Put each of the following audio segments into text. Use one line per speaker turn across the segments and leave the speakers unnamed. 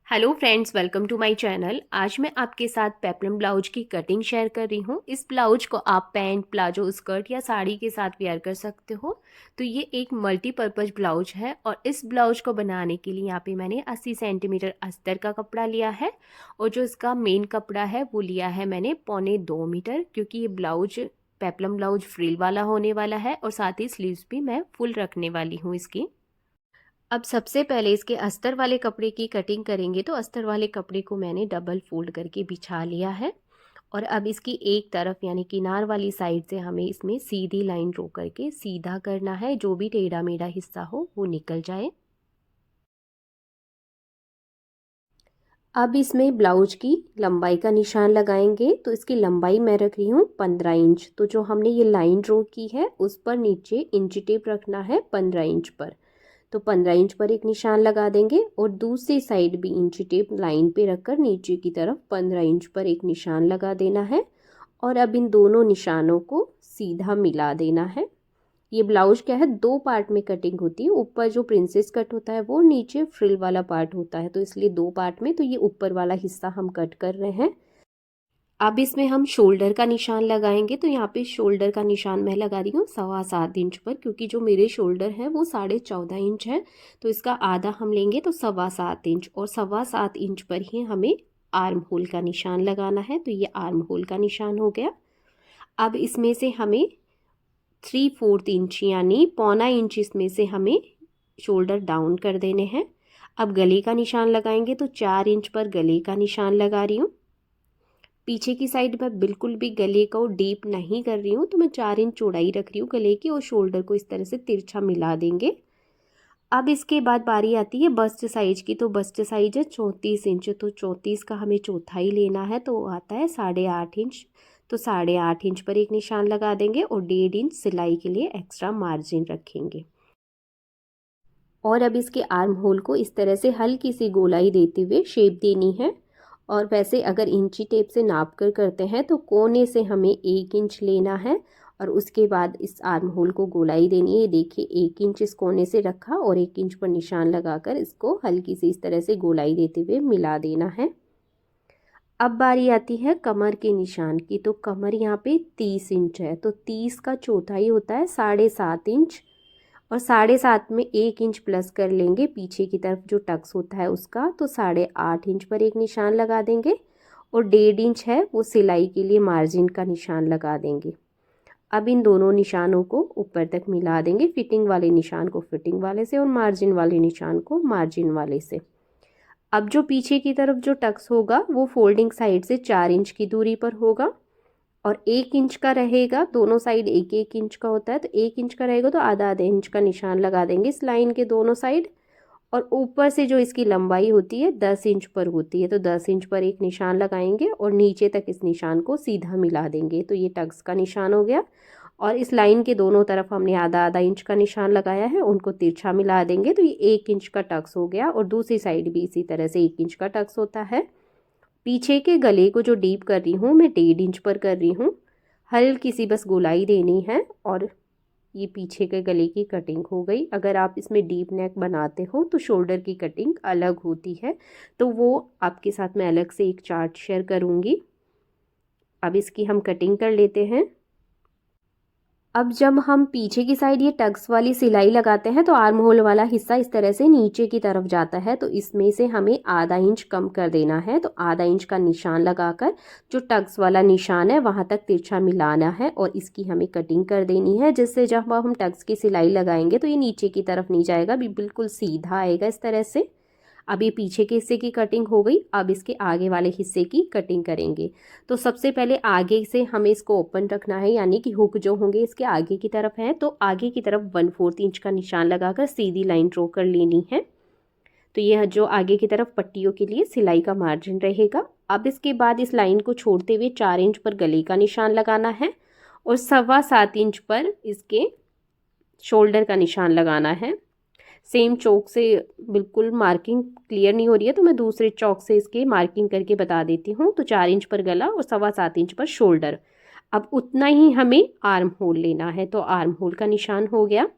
Hello friends, welcome to my channel. आज मैं आपके साथ पेप्लम ब्लाउज की कटिंग शेयर कर रही हूँ। इस ब्लाउज को आप पैंट, प्लाजो, स्कर्ट या साड़ी के साथ वेयर कर सकते हो। तो ये एक मल्टीपर्पज़ ब्लाउज है और इस ब्लाउज को बनाने के लिए यहाँ पे मैंने 80 सेंटीमीटर अस्तर का कपड़ा लिया है और जो इसका मेन कपड़ा है वो लिया है मैंने 1.25 मीटर, क्योंकि ये ब्लाउज पेप्लम ब्लाउज फ्रिल वाला होने वाला है और साथ ही स्लीव्स भी मैं फुल रखने वाली हूँ इसकी। अब सबसे पहले इसके अस्तर वाले कपड़े की कटिंग करेंगे। तो अस्तर वाले कपड़े को मैंने डबल फोल्ड करके बिछा लिया है और अब इसकी एक तरफ यानी किनार वाली साइड से हमें इसमें सीधी लाइन ड्रॉ करके सीधा करना है, जो भी टेढ़ा मेढ़ा हिस्सा हो वो निकल जाए। अब इसमें ब्लाउज की लंबाई का निशान लगाएंगे। तो इसकी लंबाई मैं रख रही हूँ 15 इंच। तो जो हमने ये लाइन ड्रॉ की है उस पर नीचे इंची टेप रखना है 15 इंच पर। तो 15 इंच पर एक निशान लगा देंगे और दूसरी साइड भी इंची टेप लाइन पे रखकर नीचे की तरफ 15 इंच पर एक निशान लगा देना है और अब इन दोनों निशानों को सीधा मिला देना है। ये ब्लाउज क्या है, दो पार्ट में कटिंग होती है। ऊपर जो प्रिंसेस कट होता है वो नीचे फ्रिल वाला पार्ट होता है, तो इसलिए दो पार्ट में। तो ये ऊपर वाला हिस्सा हम कट कर रहे हैं। अब इसमें हम शोल्डर का निशान लगाएंगे। तो यहाँ पे शोल्डर का निशान मैं लगा रही हूँ 7.25 इंच पर, क्योंकि जो मेरे शोल्डर है वो 14.5 इंच है। तो इसका आधा हम लेंगे तो 7.25 इंच, और 7.25 इंच पर ही हमें आर्म होल का निशान लगाना है। तो ये आर्म होल का निशान हो गया। अब इसमें से हमें 3/4 इंच यानी 1.25 इंच इसमें से हमें शोल्डर डाउन कर देने हैं। अब गले का निशान लगाएंगे। तो 4 इंच पर गले का निशान लगा रही हूँ। पीछे की साइड मैं बिल्कुल भी गले को डीप नहीं कर रही हूँ, तो मैं 4 इंच चौड़ाई रख रही हूँ गले की और शोल्डर को इस तरह से तिरछा मिला देंगे। अब इसके बाद बारी आती है बस्ट साइज की। तो बस्ट साइज है 34 इंच। तो 34 का हमें चौथाई लेना है, तो आता है 8.5 इंच। तो 8.5 इंच पर एक निशान लगा देंगे और 1.5 इंच सिलाई के लिए एक्स्ट्रा मार्जिन रखेंगे। और अब इसके आर्म होल को इस तरह से हल्की सी गोलाई देते हुए शेप देनी है। और वैसे अगर इंची टेप से नाप कर करते हैं तो कोने से हमें 1 इंच लेना है और उसके बाद इस आर्म होल को गोलाई देनी है। देखिए 1 इंच इस कोने से रखा और 1 इंच पर निशान लगाकर इसको हल्की सी इस तरह से गोलाई देते हुए मिला देना है। अब बारी आती है कमर के निशान की। तो कमर यहाँ पे 30 इंच है, तो 30 का चौथाई होता है 7.5 इंच। और 7.5 में 1 इंच प्लस कर लेंगे पीछे की तरफ जो टक्स होता है उसका। तो 8.5 इंच पर एक निशान लगा देंगे और 1.5 इंच है वो सिलाई के लिए मार्जिन का निशान लगा देंगे। अब इन दोनों निशानों को ऊपर तक मिला देंगे, फिटिंग वाले निशान को फिटिंग वाले से और मार्जिन वाले निशान को मार्जिन वाले से। अब जो पीछे की तरफ जो टक्स होगा वो फोल्डिंग साइड से 4 इंच की दूरी पर होगा और 1 इंच का रहेगा। दोनों साइड 1-1 इंच का होता है, तो 1 इंच का रहेगा तो आधा आधा इंच का निशान लगा देंगे इस लाइन के दोनों साइड। और ऊपर से जो इसकी लंबाई होती है 10 इंच पर होती है, तो 10 इंच पर एक निशान लगाएंगे और नीचे तक इस निशान को सीधा मिला देंगे। तो ये टक्स का निशान हो गया। और इस लाइन के दोनों तरफ हमने आधा आधा इंच का निशान लगाया है, उनको तिरछा मिला देंगे। तो ये 1 इंच का टक्स हो गया और दूसरी साइड भी इसी तरह से 1 इंच का टक्स होता है। पीछे के गले को जो डीप कर रही हूँ मैं 1.5 इंच पर कर रही हूँ। हल्की सी बस गोलाई देनी है और ये पीछे के गले की कटिंग हो गई। अगर आप इसमें डीप नेक बनाते हो तो शोल्डर की कटिंग अलग होती है, तो वो आपके साथ मैं अलग से एक चार्ट शेयर करूँगी। अब इसकी हम कटिंग कर लेते हैं। अब जब हम पीछे की साइड ये टक्स वाली सिलाई लगाते हैं तो आर्म होल वाला हिस्सा इस तरह से नीचे की तरफ जाता है, तो इसमें से हमें आधा इंच कम कर देना है। तो आधा इंच का निशान लगाकर जो टक्स वाला निशान है वहां तक तिरछा मिलाना है और इसकी हमें कटिंग कर देनी है, जिससे जब हम टक्स की सिलाई लगाएंगे तो ये नीचे की तरफ नहीं जाएगा, बिल्कुल सीधा आएगा इस तरह से। अब ये पीछे के हिस्से की कटिंग हो गई। अब इसके आगे वाले हिस्से की कटिंग करेंगे। तो सबसे पहले आगे से हमें इसको ओपन रखना है, यानी कि हुक जो होंगे इसके आगे की तरफ है, तो आगे की तरफ 1/4 इंच का निशान लगाकर सीधी लाइन ड्रॉ कर लेनी है। तो यह जो आगे की तरफ पट्टियों के लिए सिलाई का मार्जिन रहेगा। अब इसके बाद इस लाइन को छोड़ते हुए 4 इंच पर गले का निशान लगाना है और 7.25 इंच पर इसके शोल्डर का निशान लगाना है। सेम चौक से बिल्कुल मार्किंग क्लियर नहीं हो रही है, तो मैं दूसरे चौक से इसके मार्किंग करके बता देती हूँ। तो 4 इंच पर गला और 7.25 इंच पर शोल्डर। अब उतना ही हमें आर्म होल लेना है, तो आर्म होल का निशान हो गया।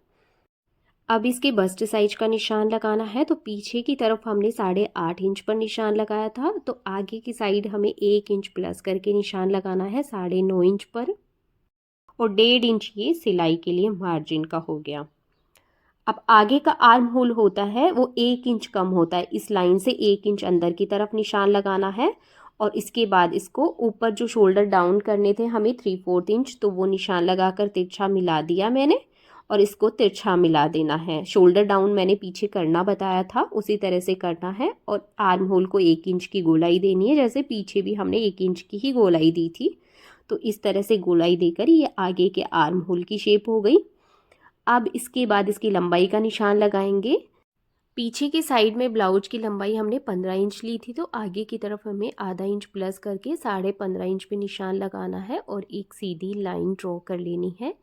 अब इसके बस्ट साइज का निशान लगाना है। तो पीछे की तरफ हमने 8.5 इंच पर निशान लगाया था, तो आगे की साइड हमें 1 इंच प्लस करके निशान लगाना है 9.5 इंच पर, और 1.5 इंच ये सिलाई के लिए मार्जिन का हो गया। अब आगे का आर्म होल होता है वो 1 इंच कम होता है, इस लाइन से 1 इंच अंदर की तरफ निशान लगाना है। और इसके बाद इसको ऊपर जो शोल्डर डाउन करने थे हमें 3/4 इंच, तो वो निशान लगाकर तिरछा मिला दिया मैंने, और इसको तिरछा मिला देना है। शोल्डर डाउन मैंने पीछे करना बताया था, उसी तरह से करना है। और आर्म होल को 1 इंच की गोलाई देनी है, जैसे पीछे भी हमने 1 इंच की ही गोलाई दी थी। तो इस तरह से गोलाई देकर ये आगे के आर्म होल की शेप हो गई। अब इसके बाद इसकी लंबाई का निशान लगाएंगे। पीछे की साइड में ब्लाउज की लंबाई हमने 15 इंच ली थी, तो आगे की तरफ हमें ½ इंच प्लस करके 15.5 इंच पे निशान लगाना है और एक सीधी लाइन ड्रॉ कर लेनी है।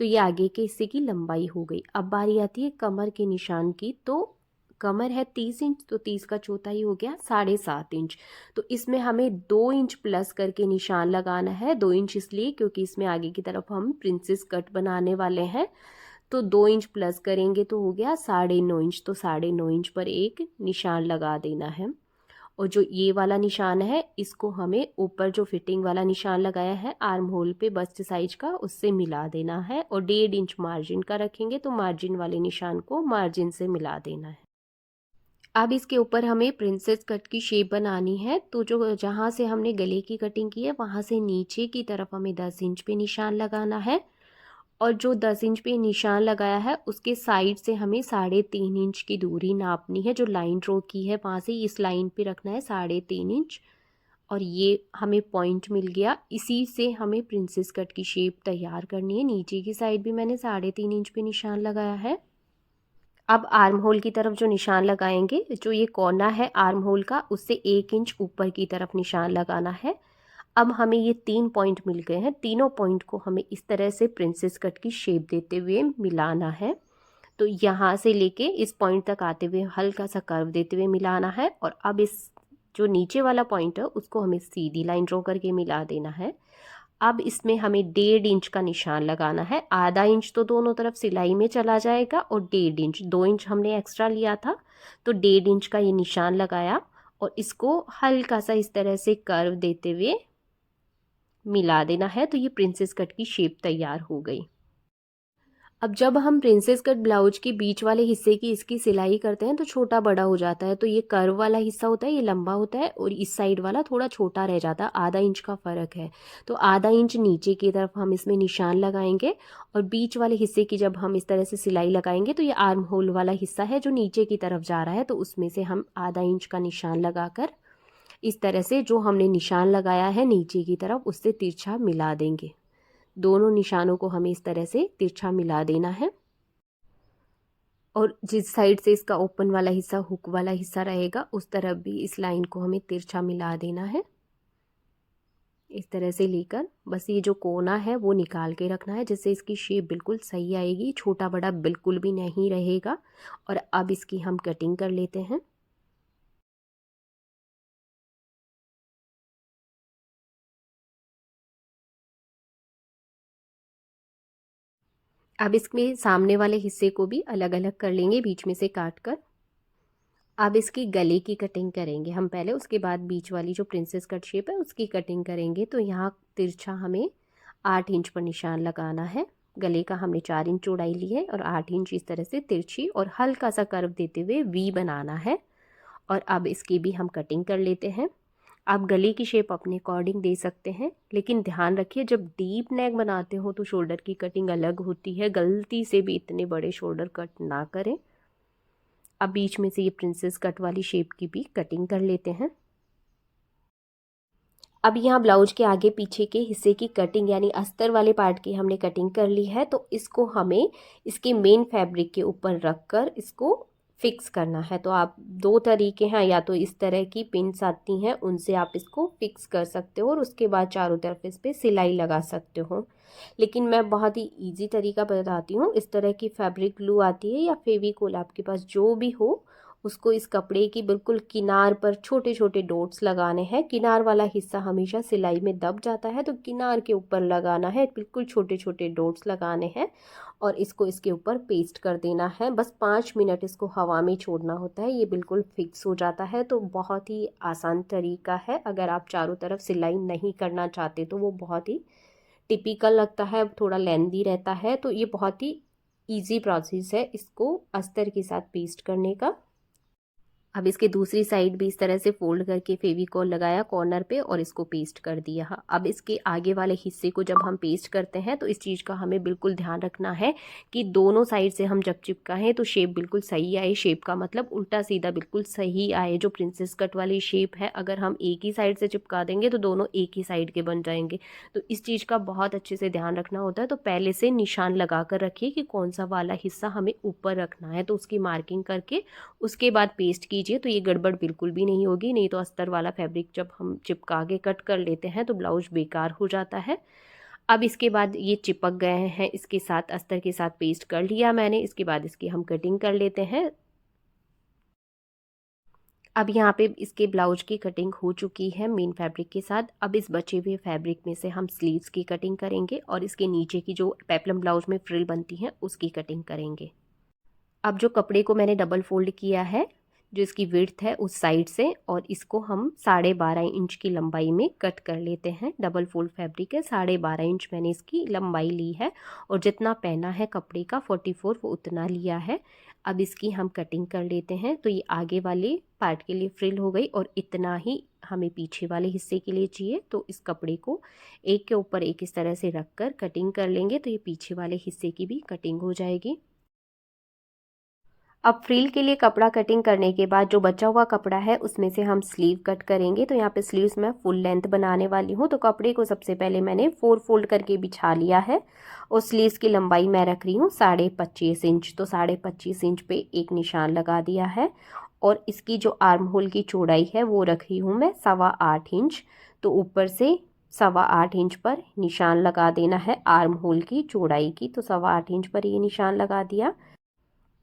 तो ये आगे के हिस्से की लंबाई हो गई। अब बारी आती है कमर के निशान की। तो कमर है 30 इंच, तो 30 का चौथाई हो गया 7.5 इंच। तो इसमें हमें 2 इंच प्लस करके निशान लगाना है। 2 इंच इसलिए क्योंकि इसमें आगे की तरफ हम प्रिंसेस कट बनाने वाले हैं। तो 2 इंच प्लस करेंगे तो हो गया 9.5 इंच। तो 9.5 इंच पर एक निशान लगा देना है। और जो ये वाला निशान है इसको हमें ऊपर जो फिटिंग वाला निशान लगाया है आर्म होल पे बस्ट साइज का, उससे मिला देना है। और 1.5 इंच मार्जिन का रखेंगे, तो मार्जिन वाले निशान को मार्जिन से मिला देना है। अब इसके ऊपर हमें प्रिंसेस कट की शेप बनानी है। तो जो जहाँ से हमने गले की कटिंग की है वहाँ से नीचे की तरफ हमें 10 इंच पे निशान लगाना है। और जो 10 इंच पे निशान लगाया है उसके साइड से हमें 3.5 इंच की दूरी नापनी है। जो लाइन ड्रॉ की है वहाँ से इस लाइन पे रखना है 3.5 इंच। और ये हमें पॉइंट मिल गया, इसी से हमें प्रिंसेस कट की शेप तैयार करनी है। नीचे की साइड भी मैंने 3.5 इंच पे निशान लगाया है। अब आर्म होल की तरफ जो निशान लगाएंगे, जो ये कोना है आर्म होल का उससे 1 इंच ऊपर की तरफ निशान लगाना है। अब हमें ये 3 पॉइंट मिल गए हैं, तीनों पॉइंट को हमें इस तरह से प्रिंसेस कट की शेप देते हुए मिलाना है। तो यहाँ से लेके इस पॉइंट तक आते हुए हल्का सा कर्व देते हुए मिलाना है। और अब इस जो नीचे वाला पॉइंट है उसको हमें सीधी लाइन ड्रॉ करके मिला देना है। अब इसमें हमें 1.5 इंच का निशान लगाना है। ½ इंच तो दोनों तरफ सिलाई में चला जाएगा, और 1.5 इंच 2 इंच हमने एक्स्ट्रा लिया था, तो 1.5 इंच का ये निशान लगाया। और इसको हल्का सा इस तरह से कर्व देते हुए मिला देना है। तो ये प्रिंसेस कट की शेप तैयार हो गई। अब जब हम प्रिंसेस कट ब्लाउज के बीच वाले हिस्से की इसकी सिलाई करते हैं तो छोटा बड़ा हो जाता है। तो ये कर्व वाला हिस्सा होता है ये लंबा होता है, और इस साइड वाला थोड़ा छोटा रह जाता है, ½ इंच का फ़र्क है। तो ½ इंच नीचे की तरफ हम इसमें निशान लगाएंगे, और बीच वाले हिस्से की जब हम इस तरह से सिलाई लगाएंगे तो ये आर्म होल वाला हिस्सा है जो नीचे की तरफ जा रहा है, तो उसमें से हम ½ इंच का निशान लगाकर इस तरह से जो हमने निशान लगाया है नीचे की तरफ उससे तिरछा मिला देंगे। दोनों निशानों को हमें इस तरह से तिरछा मिला देना है। और जिस साइड से इसका ओपन वाला हिस्सा हुक वाला हिस्सा रहेगा उस तरफ भी इस लाइन को हमें तिरछा मिला देना है। इस तरह से लेकर बस ये जो कोना है वो निकाल के रखना है, जिससे इसकी शेप बिल्कुल सही आएगी, छोटा बड़ा बिल्कुल भी नहीं रहेगा। और अब इसकी हम कटिंग कर लेते हैं। अब इसमें सामने वाले हिस्से को भी अलग अलग कर लेंगे बीच में से काट कर। अब इसकी गले की कटिंग करेंगे हम पहले, उसके बाद बीच वाली जो प्रिंसेस कट शेप है उसकी कटिंग करेंगे। तो यहाँ तिरछा हमें 8 इंच पर निशान लगाना है। गले का हमने 4 इंच चौड़ाई ली है, और 8 इंच इस तरह से तिरछी और हल्का सा कर्व देते हुए वी बनाना है। और अब इसकी भी हम कटिंग कर लेते हैं। आप गले की शेप अपने अकॉर्डिंग दे सकते हैं, लेकिन ध्यान रखिए जब डीप नेक बनाते हो तो शोल्डर की कटिंग अलग होती है, गलती से भी इतने बड़े शोल्डर कट ना करें। अब बीच में से ये प्रिंसेस कट वाली शेप की भी कटिंग कर लेते हैं। अब यहाँ ब्लाउज के आगे पीछे के हिस्से की कटिंग यानी अस्तर वाले पार्ट की हमने कटिंग कर ली है। तो इसको हमें इसके मेन फैब्रिक के ऊपर रख कर इसको फिक्स करना है। तो आप दो तरीके हैं, या तो इस तरह की पिन्स आती हैं उनसे आप इसको फिक्स कर सकते हो और उसके बाद चारों तरफ इस पर सिलाई लगा सकते हो। लेकिन मैं बहुत ही इजी तरीका बताती हूँ। इस तरह की फैब्रिक ग्लू आती है या फेविकोल, आपके पास जो भी हो उसको इस कपड़े की बिल्कुल किनार पर छोटे छोटे डॉट्स लगाने हैं। किनार वाला हिस्सा हमेशा सिलाई में दब जाता है, तो किनार के ऊपर लगाना है, बिल्कुल छोटे छोटे डॉट्स लगाने हैं और इसको इसके ऊपर पेस्ट कर देना है। बस 5 मिनट इसको हवा में छोड़ना होता है, ये बिल्कुल फिक्स हो जाता है। तो बहुत ही आसान तरीका है। अगर आप चारों तरफ सिलाई नहीं करना चाहते तो वो बहुत ही टिपिकल लगता है, थोड़ा लेंदी रहता है। तो ये बहुत ही इजी प्रोसेस है इसको अस्तर के साथ पेस्ट करने का। अब इसके दूसरी साइड भी इस तरह से फोल्ड करके फेविकॉल लगाया कॉर्नर पे और इसको पेस्ट कर दिया। अब इसके आगे वाले हिस्से को जब हम पेस्ट करते हैं तो इस चीज़ का हमें बिल्कुल ध्यान रखना है कि दोनों साइड से हम जब चिपकाएं तो शेप बिल्कुल सही आए। शेप का मतलब उल्टा सीधा बिल्कुल सही आए। जो प्रिंसेस कट वाली शेप है, अगर हम एक ही साइड से चिपका देंगे तो दोनों एक ही साइड के बन जाएंगे। तो इस चीज़ का बहुत अच्छे से ध्यान रखना होता है। तो पहले से निशान लगा कर रखिए कि कौन सा वाला हिस्सा हमें ऊपर रखना है, तो उसकी मार्किंग करके उसके बाद पेस्ट कीजिए। तो ये गड़बड़ बिल्कुल भी नहीं होगी, नहीं तो अस्तर वाला फैब्रिक जब हम चिपका के कट कर लेते हैं तो ब्लाउज बेकार हो जाता है। अब इसके बाद ये चिपक गए हैं, इसके साथ अस्तर के साथ पेस्ट कर लिया मैंने। इसके बाद इसकी हम कटिंग कर लेते हैं। अब यहाँ पे इसके ब्लाउज की कटिंग हो चुकी है मेन फैब्रिक के साथ। अब इस बचे हुए फैब्रिक में से हम स्लीव्स की कटिंग करेंगे और इसके नीचे की जो पेप्लम ब्लाउज में फ्रिल बनती है उसकी कटिंग करेंगे। अब जो कपड़े को मैंने डबल फोल्ड किया है, जो इसकी विड्थ है उस साइड से, और इसको हम 12.5 इंच की लंबाई में कट कर लेते हैं। डबल फोल्ड फैब्रिक है, 12.5 इंच मैंने इसकी लंबाई ली है और जितना पहना है कपड़े का 44 वो उतना लिया है। अब इसकी हम कटिंग कर लेते हैं। तो ये आगे वाले पार्ट के लिए फ्रिल हो गई और इतना ही हमें पीछे वाले हिस्से के लिए चाहिए। तो इस कपड़े को एक के ऊपर एक इस तरह से रख कर कटिंग कर लेंगे तो ये पीछे वाले हिस्से की भी कटिंग हो जाएगी। अब फ्रिल के लिए कपड़ा कटिंग करने के बाद जो बचा हुआ कपड़ा है उसमें से हम स्लीव कट करेंगे। तो यहाँ पे स्लीव्स मैं फुल लेंथ बनाने वाली हूँ। तो कपड़े को सबसे पहले मैंने 4 फोल्ड करके बिछा लिया है और स्लीव्स की लंबाई मैं रख रही हूँ 25.5 इंच। तो 25.5 इंच पे एक निशान लगा दिया है और इसकी जो आर्म होल की चौड़ाई है वो रख रही हूँ मैं 8.25 इंच। तो ऊपर से 8.25 इंच पर निशान लगा देना है आर्म होल की चौड़ाई की। तो 8.25 इंच पर ये निशान लगा दिया।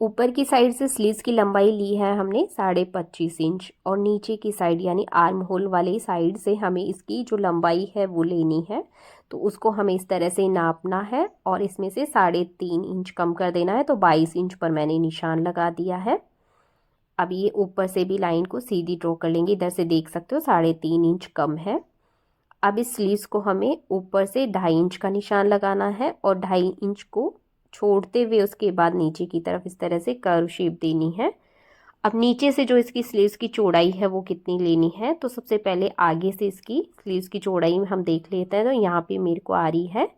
ऊपर की साइड से स्लीव्स की लंबाई ली है हमने 25.5 इंच और नीचे की साइड यानी आर्म होल वाले साइड से हमें इसकी जो लंबाई है वो लेनी है। तो उसको हमें इस तरह से नापना है और इसमें से 3.5 इंच कम कर देना है। तो 22 इंच पर मैंने निशान लगा दिया है। अब ये ऊपर से भी लाइन को सीधी ड्रॉ कर लेंगे। इधर से देख सकते हो 3.5 इंच कम है। अब इस स्लीव्स को हमें ऊपर से 2.5 इंच का निशान लगाना है और 2.5 इंच को छोड़ते हुए उसके बाद नीचे की तरफ इस तरह से कर्व शेप देनी है। अब नीचे से जो इसकी स्लीव्स की चौड़ाई है वो कितनी लेनी है, तो सबसे पहले आगे से इसकी स्लीव्स की चौड़ाई हम देख लेते हैं। तो यहाँ पे मेरे को आ रही है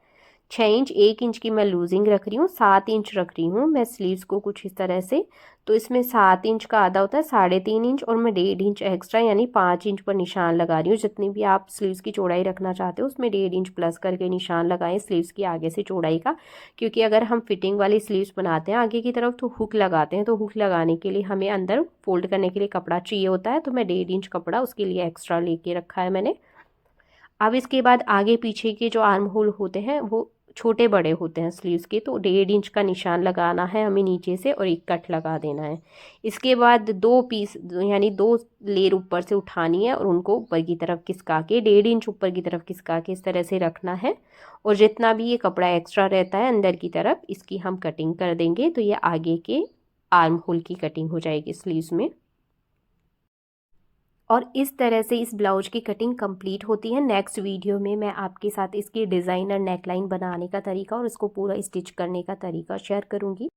6 इंच। 1 इंच की मैं लूजिंग रख रही हूँ, 7 इंच रख रही हूँ मैं स्लीव्स को कुछ इस तरह से। तो इसमें 7 इंच का आधा होता है 3.5 इंच और मैं 1.5 इंच एक्स्ट्रा यानी 5 इंच पर निशान लगा रही हूँ। जितनी भी आप स्लीव्स की चौड़ाई रखना चाहते हो उसमें 1.5 इंच प्लस करके निशान लगाएं स्लीव्स की आगे से चौड़ाई का। क्योंकि अगर हम फिटिंग वाली स्लीव्स बनाते हैं आगे की तरफ तो हुक लगाते हैं, तो हुक लगाने के लिए हमें अंदर फोल्ड करने के लिए कपड़ा चाहिए होता है। तो मैं 1.5 इंच कपड़ा उसके लिए एक्स्ट्रा लेके रखा है मैंने। अब इसके बाद आगे पीछे के जो आर्म होल होते हैं वो छोटे बड़े होते हैं स्लीव्स के, तो 1.5 इंच का निशान लगाना है हमें नीचे से और एक कट लगा देना है। इसके बाद 2 पीस यानी 2 लेयर ऊपर से उठानी है और उनको ऊपर की तरफ खिसका के 1.5 इंच ऊपर की तरफ खिसका के इस तरह से रखना है। और जितना भी ये कपड़ा एक्स्ट्रा रहता है अंदर की तरफ इसकी हम कटिंग कर देंगे। तो ये आगे के आर्म होल की कटिंग हो जाएगी स्लीव्स में। और इस तरह से इस ब्लाउज की कटिंग कंप्लीट होती है। नेक्स्ट वीडियो में मैं आपके साथ इसकी डिज़ाइन और नेकलाइन बनाने का तरीका और इसको पूरा स्टिच करने का तरीका शेयर करूंगी।